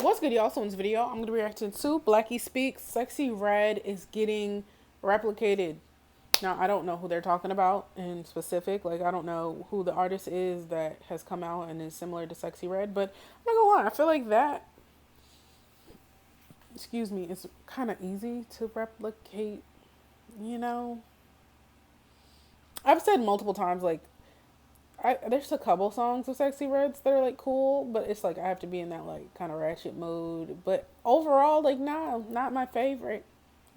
What's good, y'all? So in this video, I'm going to be reacting to Blackie Speaks. Sexyy Red is getting replicated. Now, I don't know who they're talking about in specific. Like, I don't know who the artist is that has come out and is similar to Sexyy Red. But I'm not going to lie, I feel like that, excuse me, it's kind of easy to replicate, you know? I've said multiple times, like, there's a couple songs of Sexyy Reds that are like cool, but it's like I have to be in that like kind of ratchet mood. But overall, like, nah, not my favorite.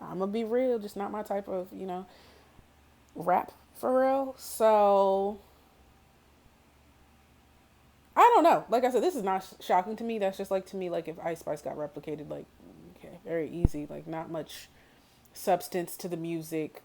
I'm gonna be real, just not my type of, rap for real. So I don't know. Like I said, this is not shocking to me. That's just like, to me, like if Ice Spice got replicated, like, okay, very easy. Like, not much substance to the music.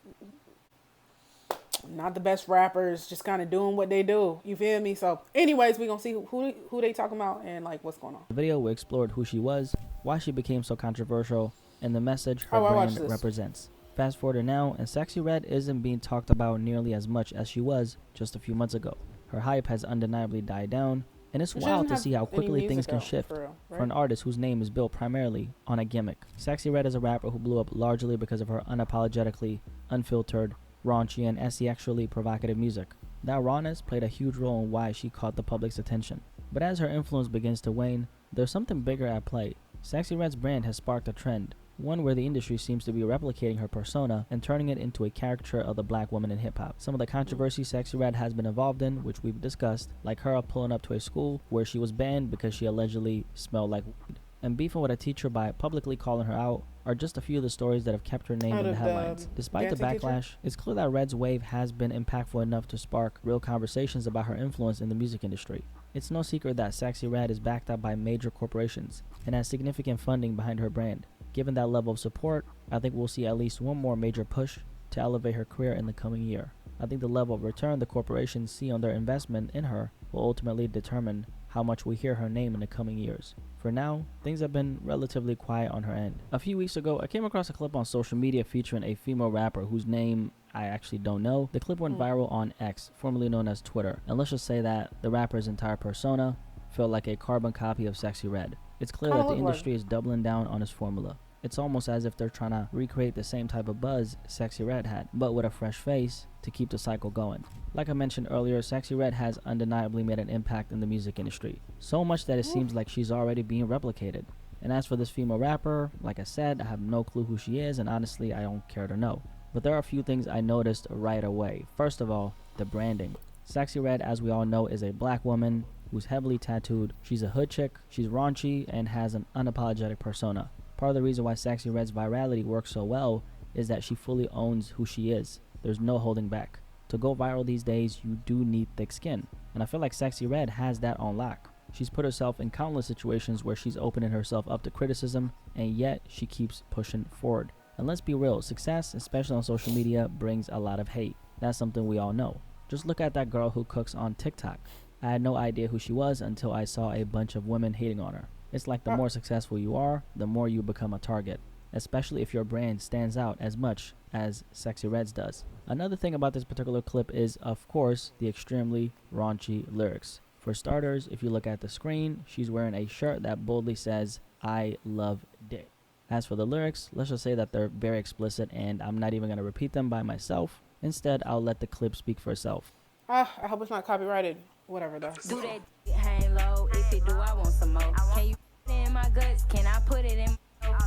Not the best rappers, just kind of doing what they do. You feel me? So anyways, we're going to see who they talking about and like what's going on. The video, we explored who she was, why she became so controversial, and the message her brand represents. Fast forward to now, and Sexyy Red isn't being talked about nearly as much as she was just a few months ago. Her hype has undeniably died down, and it's wild to see how quickly things can shift for an artist whose name is built primarily on a gimmick. Sexyy Red is a rapper who blew up largely because of her unapologetically, unfiltered, raunchy, and sexually provocative music. That rawness played a huge role in why she caught the public's attention. But as her influence begins to wane, there's something bigger at play. Sexyy Red's brand has sparked a trend, one where the industry seems to be replicating her persona and turning it into a caricature of the black woman in hip-hop. Some of the controversy Sexyy Red has been involved in, which we've discussed, like her pulling up to a school where she was banned because she allegedly smelled like weed, and beefing with a teacher by publicly calling her out, are just a few of the stories that have kept her name in the headlines. Despite the backlash, it's clear that Red's wave has been impactful enough to spark real conversations about her influence in the music industry. It's no secret that Sexyy Red is backed up by major corporations and has significant funding behind her brand. Given that level of support, I think we'll see at least one more major push to elevate her career in the coming year. I think the level of return the corporations see on their investment in her will ultimately determine how much we hear her name in the coming years. For now, things have been relatively quiet on her end. A few weeks ago, I came across a clip on social media featuring a female rapper whose name I actually don't know. The clip went viral on X, formerly known as Twitter, and let's just say that the rapper's entire persona felt like a carbon copy of Sexyy Red. It's clear that the industry is doubling down on its formula. It's almost as if they're trying to recreate the same type of buzz Sexyy Red had, but with a fresh face to keep the cycle going. Like I mentioned earlier, Sexyy Red has undeniably made an impact in the music industry, so much that it seems like she's already being replicated. And as for this female rapper, like I said, I have no clue who she is, and honestly, I don't care to know. But there are a few things I noticed right away. First of all, the branding. Sexyy Red, as we all know, is a black woman who's heavily tattooed. She's a hood chick, she's raunchy, and has an unapologetic persona. Part of the reason why Sexyy Red's virality works so well is that she fully owns who she is. There's no holding back. To go viral these days, you do need thick skin, and I feel like Sexyy Red has that on lock. She's put herself in countless situations where she's opening herself up to criticism, and yet she keeps pushing forward. And let's be real, success, especially on social media, brings a lot of hate. That's something we all know. Just look at that girl who cooks on TikTok. I had no idea who she was until I saw a bunch of women hating on her. It's like the more successful you are, the more you become a target, especially if your brand stands out as much as Sexyy Red's does. Another thing about this particular clip is, of course, the extremely raunchy lyrics. For starters, if you look at the screen, she's wearing a shirt that boldly says, "I love dick." As for the lyrics, let's just say that they're very explicit, and I'm not even going to repeat them by myself. Instead, I'll let the clip speak for itself. I hope it's not copyrighted. Whatever though. Do that hang low. If it do, I want some more. Can you in my guts? Can I put it in?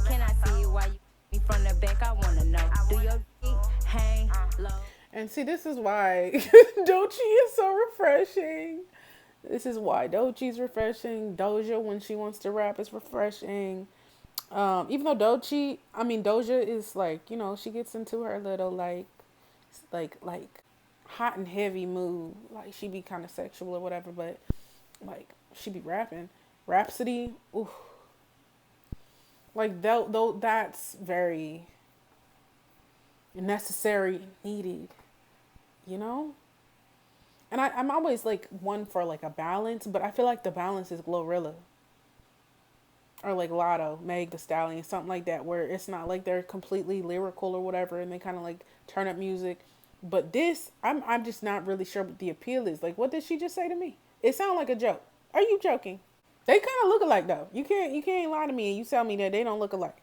Can I see it while you me from the back? I wanna know. Do your hang low? And see, this is why Doechii is so refreshing. This is why Doechii's refreshing. Doja, when she wants to rap, is refreshing. Even though Doja is like, she gets into her little like hot and heavy mood. Like, she be kind of sexual or whatever, but like, she be rapping. Rhapsody, ooh. Like, though that's very necessary, needed, And I'm always like one for like a balance, but I feel like the balance is Glorilla. Or like Lotto, Meg Thee Stallion, something like that, where it's not like they're completely lyrical or whatever, and they kind of like turn up music, But this, I'm just not really sure what the appeal is. Like, what did she just say to me? It sounded like a joke. Are you joking? They kind of look alike though. You can't lie to me and you tell me that they don't look alike.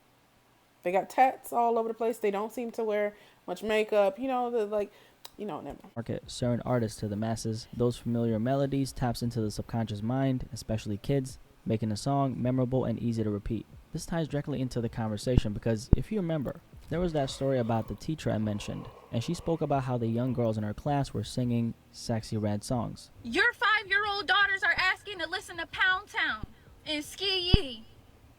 They got tats all over the place. They don't seem to wear much makeup. Never mind. Market certain artists to the masses. Those familiar melodies taps into the subconscious mind, especially kids, making a song memorable and easy to repeat. This ties directly into the conversation because if you remember, there was that story about the teacher I mentioned, and she spoke about how the young girls in her class were singing Sexyy Red songs. Your 5-year-old daughters are asking to listen to Pound Town and Sexyy.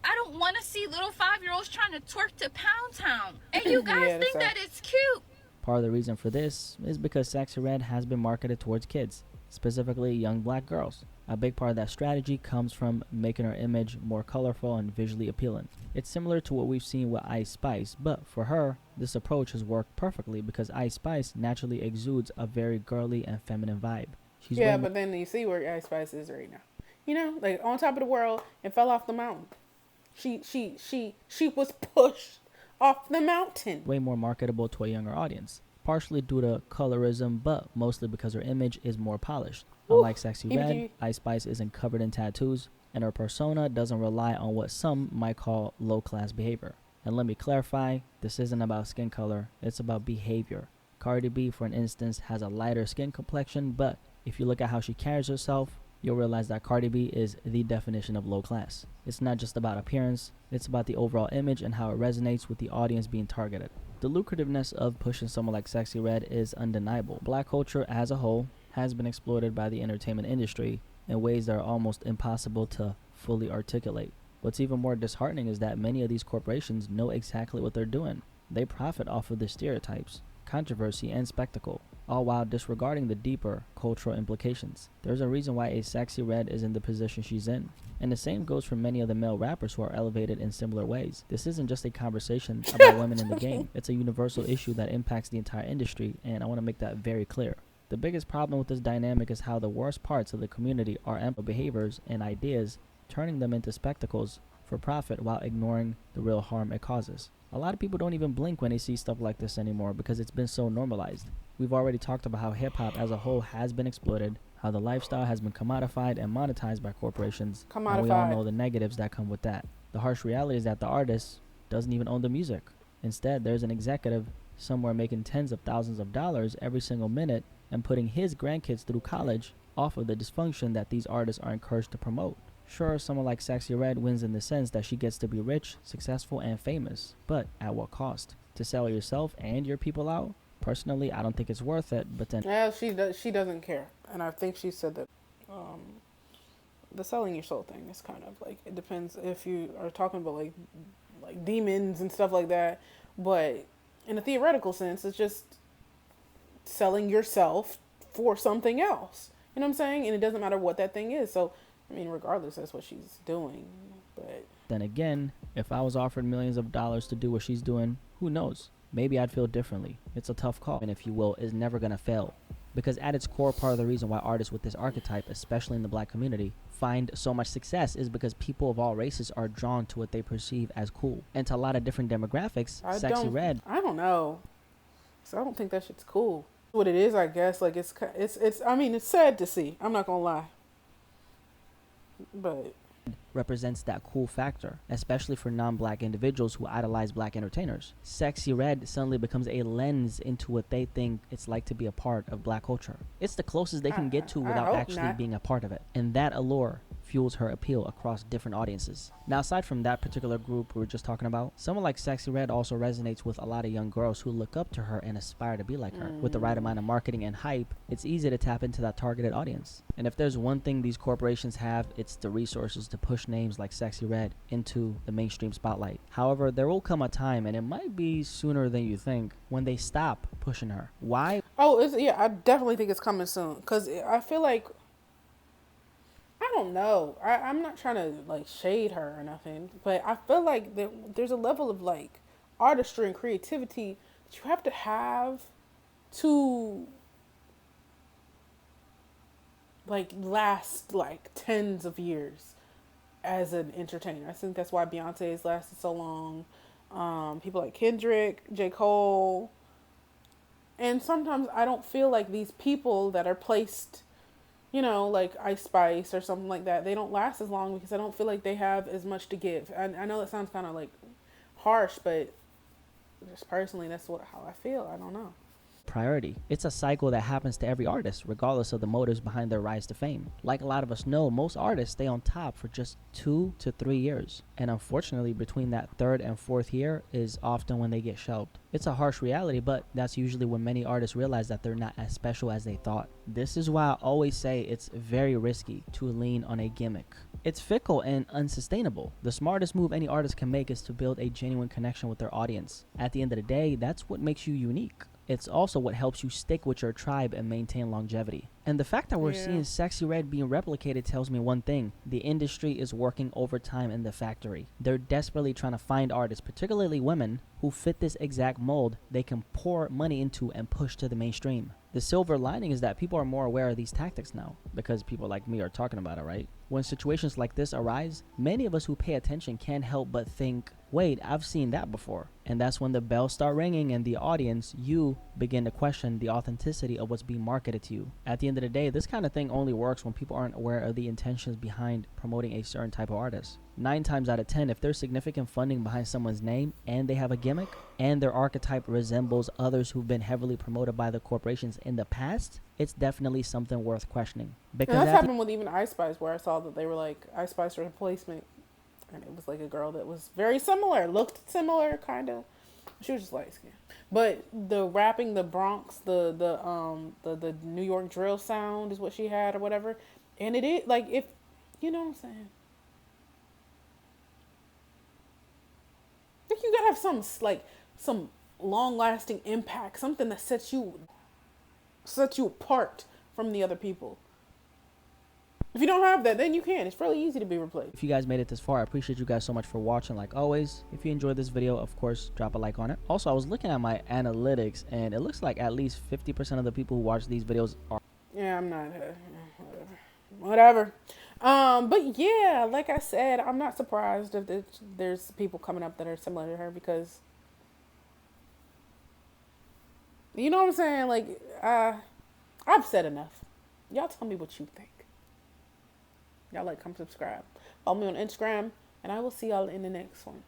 I don't want to see little 5-year-olds trying to twerk to Pound Town. And you guys think that it's cute. Part of the reason for this is because Sexyy Red has been marketed towards kids, specifically young black girls. A big part of that strategy comes from making her image more colorful and visually appealing. It's similar to what we've seen with Ice Spice, but for her, this approach has worked perfectly because Ice Spice naturally exudes a very girly and feminine vibe. But then you see where Ice Spice is right now. Like on top of the world and fell off the mountain. She was pushed off the mountain. Way more marketable to a younger audience, partially due to colorism, but mostly because her image is more polished. Unlike Sexyy Red, Ice Spice isn't covered in tattoos, and her persona doesn't rely on what some might call low-class behavior. And let me clarify, this isn't about skin color, it's about behavior. Cardi B, for an instance, has a lighter skin complexion, but if you look at how she carries herself, you'll realize that Cardi B is the definition of low class. It's not just about appearance, it's about the overall image and how it resonates with the audience being targeted. The lucrativeness of pushing someone like Sexyy Red is undeniable. Black culture as a whole has been exploited by the entertainment industry in ways that are almost impossible to fully articulate. What's even more disheartening is that many of these corporations know exactly what they're doing. They profit off of the stereotypes, controversy, and spectacle, all while disregarding the deeper cultural implications. There's a reason why a Sexyy Red is in the position she's in. And the same goes for many of the male rappers who are elevated in similar ways. This isn't just a conversation about women in the game. It's a universal issue that impacts the entire industry, and I want to make that very clear. The biggest problem with this dynamic is how the worst parts of the community are ample behaviors and ideas, turning them into spectacles for profit while ignoring the real harm it causes. A lot of people don't even blink when they see stuff like this anymore because it's been so normalized. We've already talked about how hip-hop as a whole has been exploited, how the lifestyle has been commodified and monetized by corporations, and we all know the negatives that come with that. The harsh reality is that the artist doesn't even own the music. Instead, there's an executive somewhere making tens of thousands of dollars every single minute and putting his grandkids through college off of the dysfunction that these artists are encouraged to promote. Sure, someone like Sexyy Red wins in the sense that she gets to be rich, successful, and famous, but at what cost? To sell yourself and your people out? Personally, I don't think it's worth it, but then... Yeah, she doesn't care. And I think she said that the selling your soul thing is kind of like, it depends if you are talking about like demons and stuff like that, but in a theoretical sense, it's just selling yourself for something else. You know what I'm saying? And it doesn't matter what that thing is. So, I mean, regardless, that's what she's doing. But then again, if I was offered millions of dollars to do what she's doing, who knows? Maybe I'd feel differently. It's a tough call, and if you will, is never going to fail. Because at its core, part of the reason why artists with this archetype, especially in the black community, find so much success is because people of all races are drawn to what they perceive as cool. And to a lot of different demographics, Sexyy Red... I don't know. So I don't think that shit's cool. What it is, I guess, like it's I mean, it's sad to see. I'm not going to lie. But... represents that cool factor, especially for non-black individuals who idolize black entertainers. Sexyy Red suddenly becomes a lens into what they think it's like to be a part of black culture. It's the closest they can get to without actually being a part of it. And that allure fuels her appeal across different audiences. Now, aside from that particular group we were just talking about, someone like Sexyy Red also resonates with a lot of young girls who look up to her and aspire to be like her. With the right amount of marketing and hype, it's easy to tap into that targeted audience. And if there's one thing these corporations have, it's the resources to push names like Sexyy Red into the mainstream spotlight. However, there will come a time, and it might be sooner than you think, when they stop pushing her. Why? Oh, I definitely think it's coming soon. Because I feel like, I don't know. I'm not trying to like shade her or nothing, but I feel like there's a level of like artistry and creativity that you have to like last like tens of years as an entertainer. I think that's why Beyonce has lasted so long. People like Kendrick, J. Cole, And sometimes I don't feel like these people that are placed, you know, like Ice Spice or something like that, they don't last as long because I don't feel like they have as much to give. I know that sounds kind of like harsh, but just personally, that's how I feel. I don't know. Priority. It's a cycle that happens to every artist, regardless of the motives behind their rise to fame. Like a lot of us know, most artists stay on top for just 2 to 3 years. And unfortunately, between that third and fourth year is often when they get shelved. It's a harsh reality, but that's usually when many artists realize that they're not as special as they thought. This is why I always say it's very risky to lean on a gimmick. It's fickle and unsustainable. The smartest move any artist can make is to build a genuine connection with their audience. At the end of the day, that's what makes you unique. It's also what helps you stick with your tribe and maintain longevity. And the fact that we're seeing Sexyy Red being replicated tells me one thing. The industry is working overtime in the factory. They're desperately trying to find artists, particularly women, who fit this exact mold they can pour money into and push to the mainstream. The silver lining is that people are more aware of these tactics now, because people like me are talking about it, right? When situations like this arise, many of us who pay attention can't help but think, wait, I've seen that before. And that's when the bells start ringing and the audience, you, begin to question the authenticity of what's being marketed to you. At the end of the day, this kind of thing only works when people aren't aware of the intentions behind promoting a certain type of artist. 9 times out of 10, if there's significant funding behind someone's name and they have a gimmick and their archetype resembles others who've been heavily promoted by the corporations in the past, it's definitely something worth questioning. Because that's happened with even Ice Spice, where I saw that they were like Ice Spice replacement, and it was like a girl that was very similar, looked similar, kind of. She was just light skinned. But the rapping, the Bronx, the New York drill sound is what she had or whatever, and it is like, if you know what I'm saying. I think you gotta have some long lasting impact, something that sets you apart from the other people. If you don't have that, then you can. It's really easy to be replaced. If you guys made it this far, I appreciate you guys so much for watching. Like always, if you enjoyed this video, of course, drop a like on it. Also, I was looking at my analytics, and it looks like at least 50% of the people who watch these videos are... Yeah, I'm not... whatever. But yeah, like I said, I'm not surprised if there's people coming up that are similar to her, because... You know what I'm saying? Like, I've said enough. Y'all tell me what you think. Y'all like, come subscribe. Follow me on Instagram, and I will see y'all in the next one.